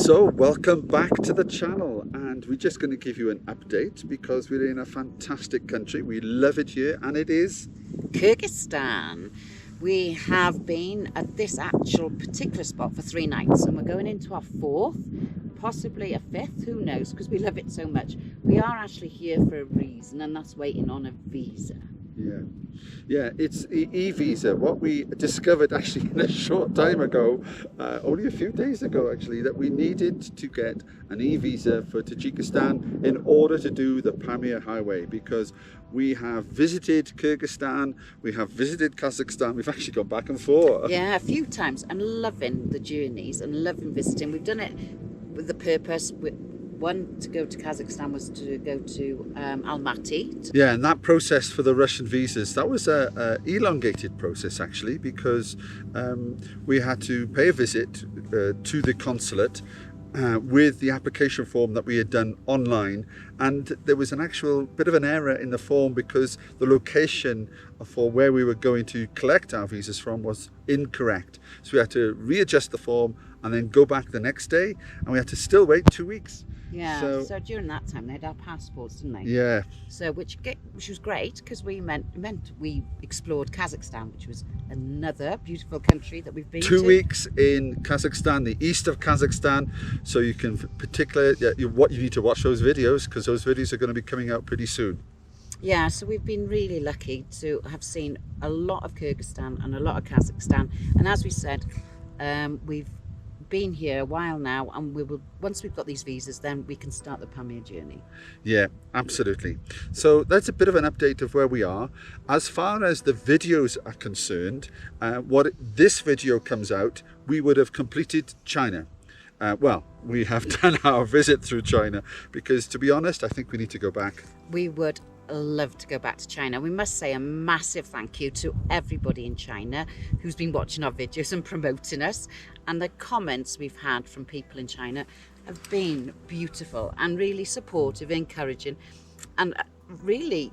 So welcome back to the channel, and we're just going to give you an update because we're in a fantastic country. We love it here, and it is Kyrgyzstan. We have been at this actual particular spot for 3 nights, and we're going into our 4th, possibly a 5th, who knows, because we love it so much. We are actually here for a reason, and that's waiting on a visa. Yeah, it's e-visa. What we discovered actually in a short time ago, only a few days ago actually, that we needed to get an e-visa for Tajikistan in order to do the Pamir Highway, because we have visited Kyrgyzstan, we have visited Kazakhstan, we've actually gone back and forth. Yeah, a few times, and loving the journeys and loving visiting. We've done it with the purpose. One, to go to Kazakhstan was to go to Almaty. Yeah, and that process for the Russian visas, that was a elongated process actually, because we had to pay a visit to the consulate with the application form that we had done online, and there was an actual bit of an error in the form because the location for where we were going to collect our visas from was incorrect. So we had to readjust the form and then go back the next day, and we had to still wait 2 weeks. Yeah, so during that time they had our passports, didn't they? Yeah. So which was great, because we meant we explored Kazakhstan, which was another beautiful country that we've been to. 2 weeks in Kazakhstan, the east of Kazakhstan. So you can what you need to watch those videos, because those videos are going to be coming out pretty soon. Yeah, so we've been really lucky to have seen a lot of Kyrgyzstan and a lot of Kazakhstan, and as we said, we've been here a while now, and we will, once we've got these visas, then we can start the Pamir journey. Yeah, absolutely. So that's a bit of an update of where we are. As far as the videos are concerned, this video comes out, we would have completed China. Well, we have done our visit through China, because to be honest, I think we need to go back. We would love to go back to China. We must say a massive thank you to everybody in China who's been watching our videos and promoting us, and the comments we've had from people in China have been beautiful and really supportive, encouraging, and really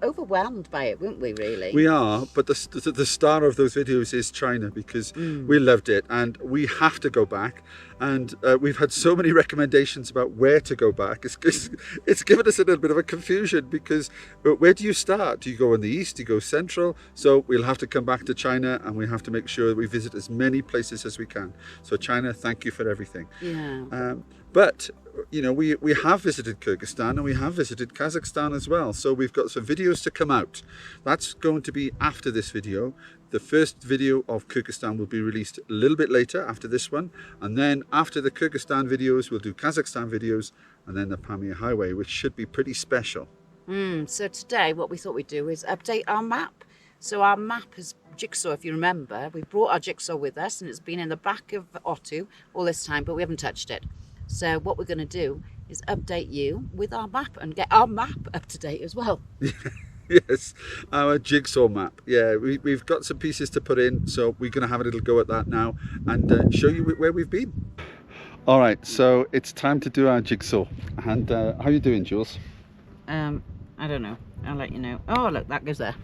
overwhelmed by it, weren't we, really? We are, but the star of those videos is China, because we loved it and we have to go back, and we've had so many recommendations about where to go back. It's given us a little bit of a confusion, because where do you start? Do you go in the east? Do you go central? So we'll have to come back to China, and we have to make sure that we visit as many places as we can. So China, thank you for everything. Yeah. But you know, we have visited Kyrgyzstan and we have visited Kazakhstan as well. So we've got some videos to come out. That's going to be after this video. The first video of Kyrgyzstan will be released a little bit later after this one. And then after the Kyrgyzstan videos, we'll do Kazakhstan videos, and then the Pamir Highway, which should be pretty special. So today what we thought we'd do is update our map. So our map is jigsaw, if you remember. We brought our jigsaw with us, and it's been in the back of Otto all this time, but we haven't touched it. So what we're going to do is update you with our map and get our map up to date as well. Yes, our jigsaw map. Yeah, we've got some pieces to put in, so we're going to have a little go at that now and show you where we've been. All right, so it's time to do our jigsaw. And how are you doing, Jules? I don't know. I'll let you know. Oh, look, that goes there.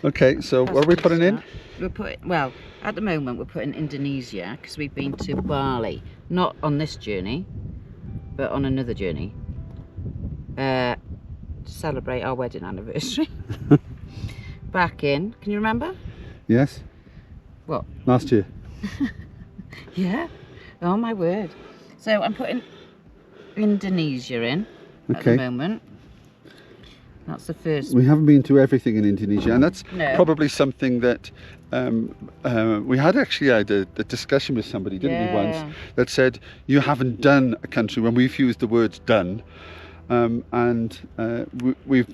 Okay, so what are we putting in? We're well, at the moment we're putting Indonesia, because we've been to Bali, not on this journey, but on another journey, to celebrate our wedding anniversary. Back in, can you remember? Yes. What? Last year. Yeah. Oh my word. So I'm putting Indonesia in at the moment. That's the first. We haven't been to everything in Indonesia, and that's probably something that we had actually had a discussion with somebody, didn't we, once, that said you haven't done a country when we've used the words done, and we've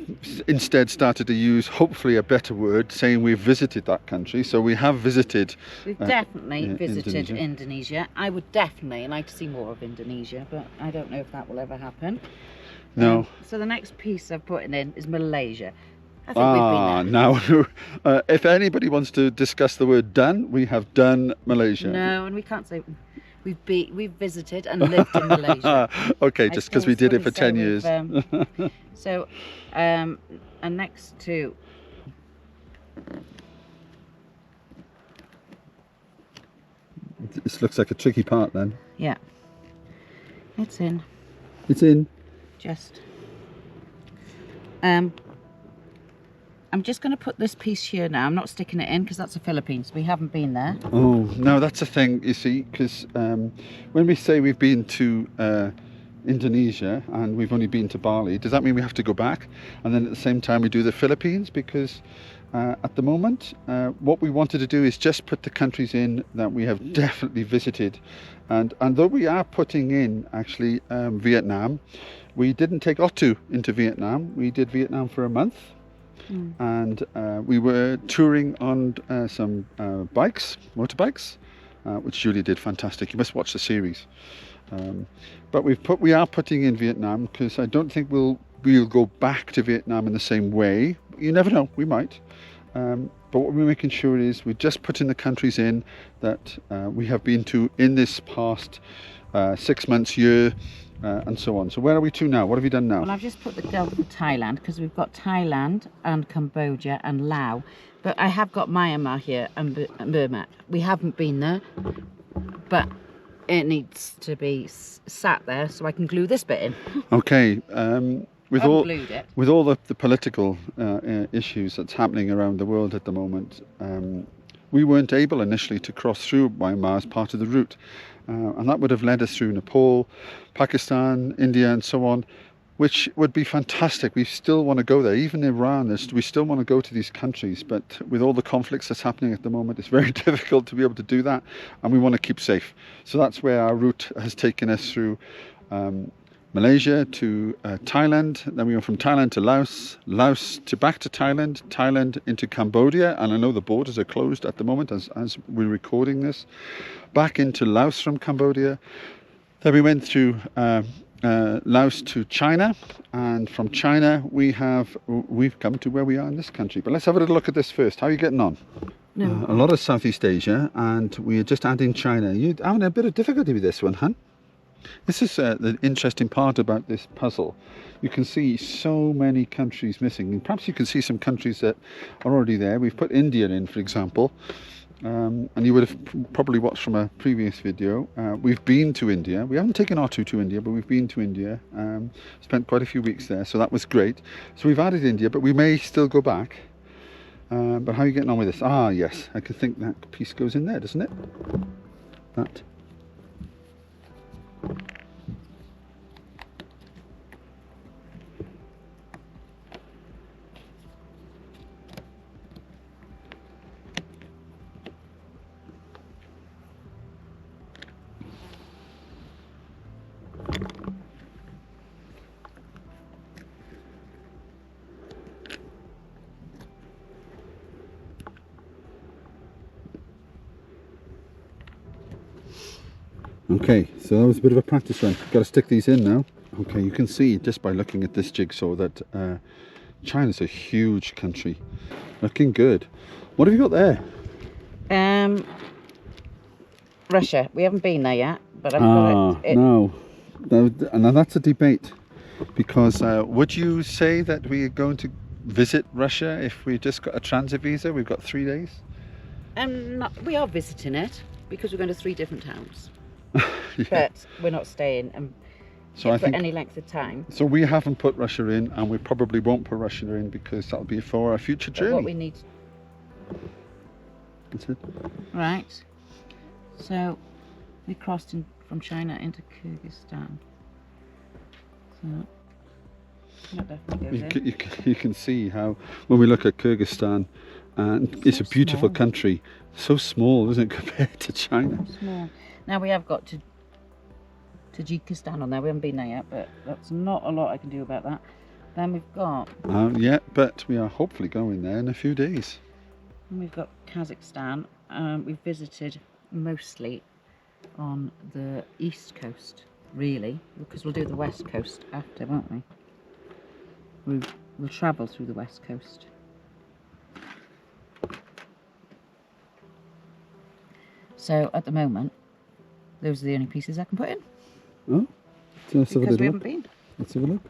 instead started to use hopefully a better word, saying we've visited that country. So we have visited. We've definitely visited Indonesia. I would definitely like to see more of Indonesia, but I don't know if that will ever happen. No. So the next piece I'm putting in is Malaysia. I think we've been there. Now, if anybody wants to discuss the word done, we have done Malaysia. No, and we can't say we've visited and lived in Malaysia. Okay, just because we did it for 10 years. And next to this looks like a tricky part then. Yeah. It's in. It's in. Just. I'm just going to put this piece here now. I'm not sticking it in because that's the Philippines. We haven't been there. Oh, no, that's a thing, you see, because when we say we've been to Indonesia and we've only been to Bali, does that mean we have to go back? And then at the same time we do the Philippines? Because at the moment, what we wanted to do is just put the countries in that we have definitely visited. And though we are putting in, actually, Vietnam, we didn't take Otto into Vietnam. We did Vietnam for a month. And we were touring on some motorbikes, which Julie did fantastic. You must watch the series. But we are putting in Vietnam because I don't think we'll go back to Vietnam in the same way. You never know, we might. But what we're making sure is we're just putting the countries in that we have been to in this past 6 months, year, and so on. So where are we to now? What have you done now? Well, I've just put the Gulf of Thailand because we've got Thailand and Cambodia and Laos. But I have got Myanmar here and Burma. We haven't been there, but it needs to be sat there so I can glue this bit in. Okay. With all the political issues that's happening around the world at the moment, we weren't able initially to cross through Myanmar as part of the route. And that would have led us through Nepal, Pakistan, India and so on, which would be fantastic. We still want to go there. Even Iran, we still want to go to these countries. But with all the conflicts that's happening at the moment, it's very difficult to be able to do that. And we want to keep safe. So that's where our route has taken us through Malaysia to Thailand. Then we went from Thailand to Laos, Laos to back to Thailand, Thailand into Cambodia. And I know the borders are closed at the moment as we're recording this. Back into Laos from Cambodia. Then we went through Laos to China, and from China we've come to where we are in this country. But let's have a little look at this first. How are you getting on? No. A lot of Southeast Asia, and we're just adding China. You're having a bit of difficulty with this one, huh? This is the interesting part about this puzzle. You can see so many countries missing, and perhaps you can see some countries that are already there. We've put India in, for example. And you would have probably watched from a previous video. We've been to India. We haven't taken R2 to India, but we've been to India. Spent quite a few weeks there, so that was great. So we've added India, but we may still go back. But how are you getting on with this? Ah, yes, I could think that piece goes in there, doesn't it? That. Okay, so that was a bit of a practice run. Got to stick these in now. Okay, you can see just by looking at this jigsaw that China's a huge country. Looking good. What have you got there? Russia. We haven't been there yet, but I've got it. No, now that's a debate, because would you say that we're going to visit Russia if we just got a transit visa? We've got 3 days. We are visiting it because we're going to 3 different towns. Yeah. But we're not staying So I for think, any length of time. so we haven't put Russia in, and we probably won't put Russia in because that'll be for our future journey. But what we need. That's it. Right. So we crossed from China into Kyrgyzstan. So that definitely goes in. You can see how when we look at Kyrgyzstan, and it's a beautiful small. country, so small, isn't it, compared to China? Small. Now we have got to Tajikistan on there. We haven't been there yet, but that's not a lot I can do about that. Then we've got. Yeah, but we are hopefully going there in a few days. And we've got Kazakhstan. We've visited mostly on the east coast, really, because we'll do the west coast after, won't we? We'll travel through the west coast. So at the moment, those are the only pieces I can put in. Oh, so let's have a Because we little haven't been. Let's have a look.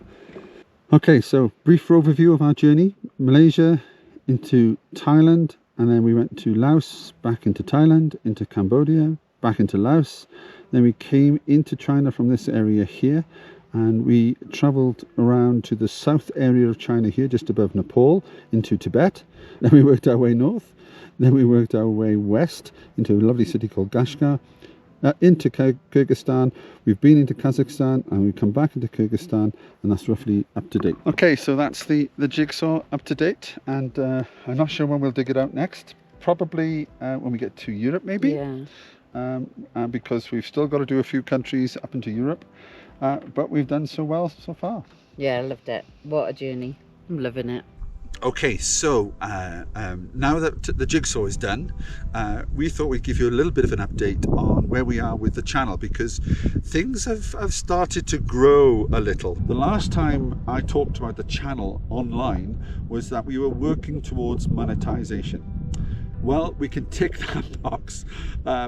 Okay, so brief overview of our journey. Malaysia into Thailand, and then we went to Laos, back into Thailand, into Cambodia, back into Laos, Then we came into China from this area here, and we travelled around to the south area of China here, just above Nepal, into Tibet. Then we worked our way north. Then we worked our way west into a lovely city called Kashgar, into Kyrgyzstan. We've been into Kazakhstan, and we've come back into Kyrgyzstan, and that's roughly up to date. Okay, so that's the jigsaw up to date, and I'm not sure when we'll dig it out next. Probably when we get to Europe, maybe. Yeah. Because we've still got to do a few countries up into Europe, but we've done so well so far. Yeah, I loved it. What a journey. I'm loving it. Okay, so now that the jigsaw is done, we thought we'd give you a little bit of an update on where we are with the channel, because things have started to grow a little. The last time I talked about the channel online was that we were working towards monetization. Well, we can tick that box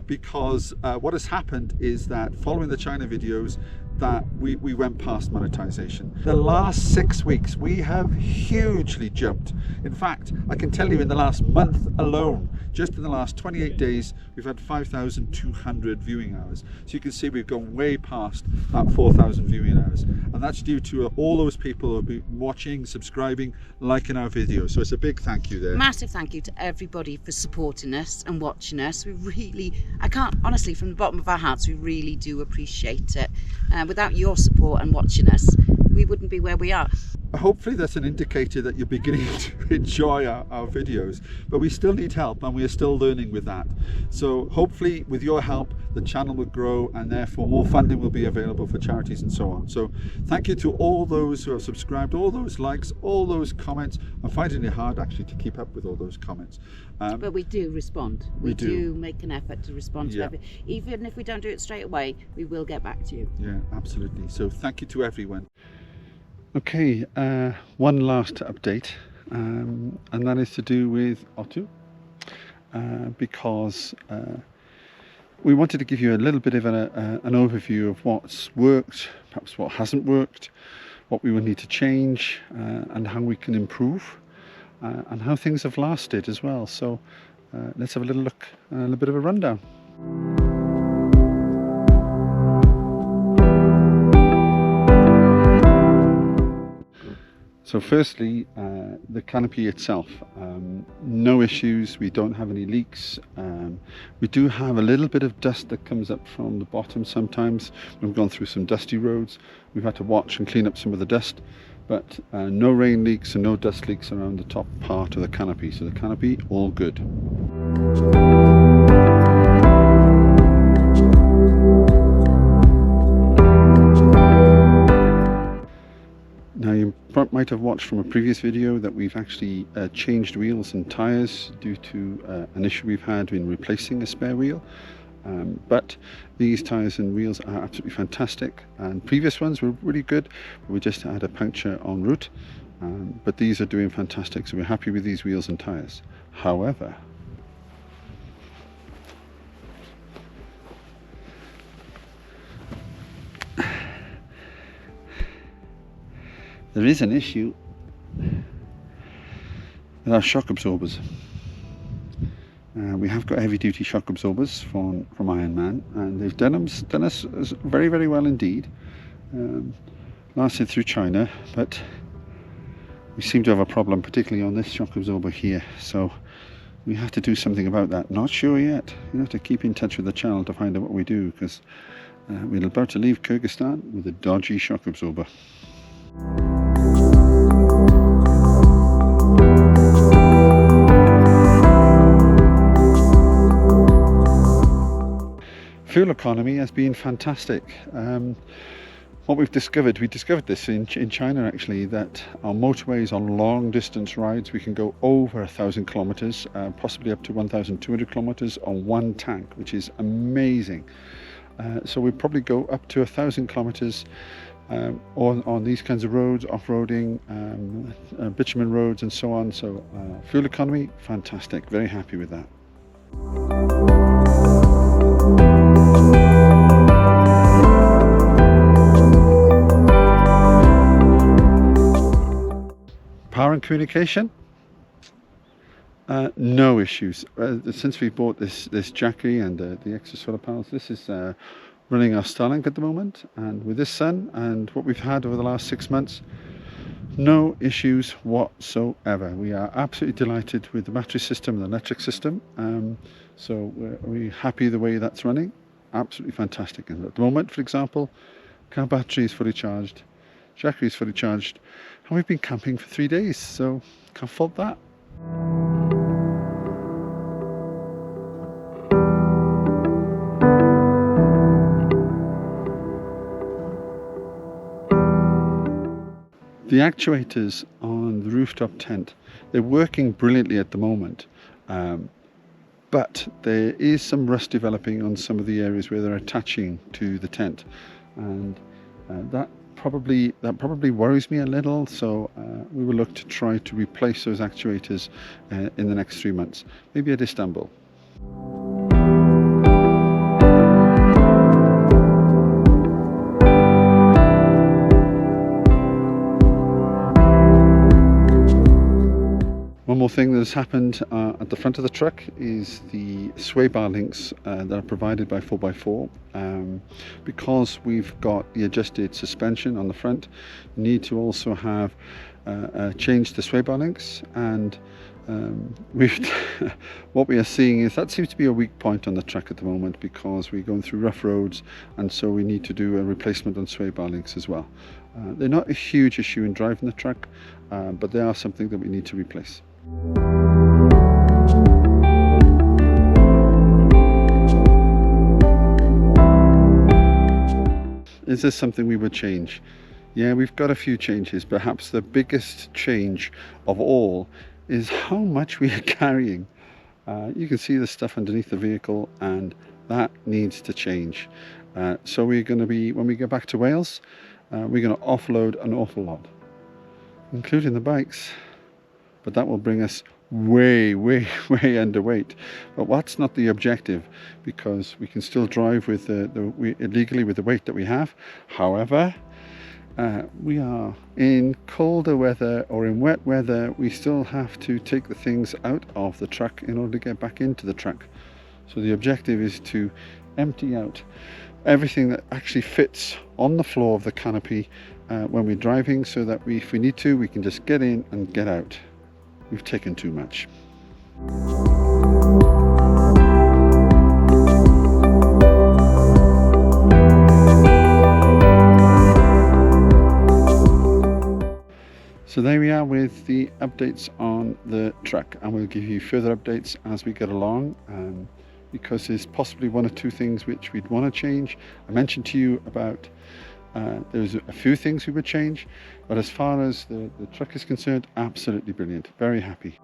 because what has happened is that following the China videos, that we went past monetization. The last 6 weeks we have hugely jumped. In fact, I can tell you in the last month alone, just in the last 28 days, we've had 5,200 viewing hours. So you can see we've gone way past that 4,000 viewing hours. And that's due to all those people who have been watching, subscribing, liking our videos. So it's a big thank you there. Massive thank you to everybody for supporting us and watching us. We really, I can't, honestly, from the bottom of our hearts, we really do appreciate it. Without your support and watching us, we wouldn't be where we are. Hopefully that's an indicator that you're beginning to enjoy our videos, but we still need help, and we are still learning with that. So hopefully with your help the channel will grow, and therefore more funding will be available for charities and so on. So thank you to all those who have subscribed, all those likes, all those comments. I'm finding it hard actually to keep up with all those comments. But we do respond. We do make an effort to respond to everything. Even if we don't do it straight away, we will get back to you. Yeah, absolutely. So thank you to everyone. Okay, one last update, and that is to do with Otto, because we wanted to give you a little bit of an overview of what's worked, perhaps what hasn't worked, what we will need to change, and how we can improve, and how things have lasted as well. So let's have a little look, a little bit of a rundown. So firstly, the canopy itself, no issues, we don't have any leaks. We do have a little bit of dust that comes up from the bottom sometimes. We've gone through some dusty roads, we've had to watch and clean up some of the dust, but no rain leaks and no dust leaks around the top part of the canopy. So the canopy, all good. Now you might have watched from a previous video that we've actually changed wheels and tyres due to an issue we've had in replacing a spare wheel. But these tyres and wheels are absolutely fantastic, and previous ones were really good, but we just had a puncture en route. But these are doing fantastic, so we're happy with these wheels and tyres. However, there is an issue with our shock absorbers. We have got heavy duty shock absorbers from Ironman, and they've done us very, very well indeed. Lasted through China, but we seem to have a problem, particularly on this shock absorber here. So we have to do something about that. Not sure yet. You have to keep in touch with the channel to find out what we do, because we're about to leave Kyrgyzstan with a dodgy shock absorber. Fuel economy has been fantastic. What we discovered this in China actually, that on motorways, on long distance rides, we can go over 1,000 kilometers, possibly up to 1,200 kilometers on one tank, which is amazing. So we probably go up to 1,000 kilometers on these kinds of roads, off-roading, bitumen roads and so on. So fuel economy, fantastic, very happy with that. Power and communication, no issues. Since we bought this Jackie and the extra solar panels, this is running our Starlink at the moment, and with this sun and what we've had over the last 6 months, no issues whatsoever. We are absolutely delighted with the battery system and the electric system. So we're happy the way that's running. Absolutely fantastic. And at the moment, for example, car battery is fully charged, Jackery is fully charged, and we've been camping for 3 days, so can't fault that. The actuators on the rooftop tent, they're working brilliantly at the moment, but there is some rust developing on some of the areas where they're attaching to the tent, and that probably worries me a little. So we will look to try to replace those actuators in the next 3 months, maybe at Istanbul. One more thing that has happened at the front of the truck is the sway bar links that are provided by 4x4. Because we've got the adjusted suspension on the front, you need to also have changed the sway bar links, and what we are seeing is that seems to be a weak point on the truck at the moment, because we're going through rough roads, and so we need to do a replacement on sway bar links as well. They're not a huge issue in driving the truck, but they are something that we need to replace. Is this something we would change? Yeah, we've got a few changes. Perhaps the biggest change of all is how much we are carrying. You can see the stuff underneath the vehicle, and that needs to change. So we're going to be, when we get back to Wales, we're going to offload an awful lot, including the bikes. But that will bring us way underweight. But that's not the objective, because we can still drive with legally with the weight that we have. However, we are in colder weather or in wet weather, we still have to take the things out of the truck in order to get back into the truck. So the objective is to empty out everything that actually fits on the floor of the canopy when we're driving, so that if we need to, we can just get in and get out. We've taken too much. So there we are with the updates on the truck, and we'll give you further updates as we get along, because there's possibly one or two things which we'd want to change. I mentioned to you about there's a few things we would change, but as far as the truck is concerned, absolutely brilliant. Very happy.